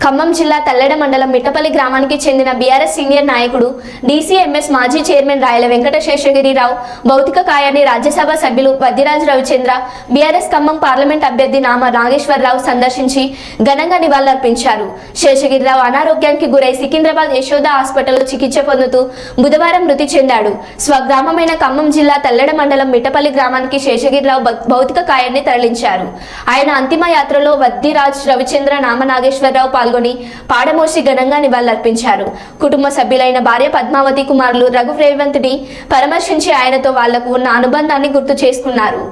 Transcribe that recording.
ఖమ్మం జిల్లా తల్లెడ మండలం మిట్టపల్లి గ్రామానికి చెందిన బీఆర్ఎస్ సీనియర్ నాయకుడు డీసీఎంఎస్ మాజీ చైర్మన్ రాయల వెంకట శేషగిరిరావు భౌతిక కాయాన్ని రాజ్యసభ సభ్యులు వద్దిరాజు రవిచంద్ర బీఆర్ఎస్ ఖమ్మం పార్లమెంట్ అభ్యర్థి నామ నాగేశ్వరరావు సందర్శించి ఘనంగా నివాళులర్పించారు. శేషగిరిరావు అనారోగ్యానికి గురై సికింద్రాబాద్ యశోద హాస్పిటల్లో చికిత్స పొందుతూ బుధవారం మృతి చెందాడు. స్వగ్రామమైన ఖమ్మం జిల్లా తల్లెడ మండలం మిట్టపల్లి గ్రామానికి శేషగిరిరావు భౌతిక కాయాన్ని తరలించారు. ఆయన అంతిమ యాత్రలో వద్దిరాజ్ రవిచంద్ర నామ నాగేశ్వరరావు పాల్గొని పాడమోసి ఘనంగా నివాళులర్పించారు. కుటుంబ సభ్యులైన భార్య పద్మావతి, కుమారులు రఘు రేవంత్ని పరామర్శించి ఆయనతో వాళ్లకు ఉన్న అనుబంధాన్ని గుర్తు చేసుకున్నారు.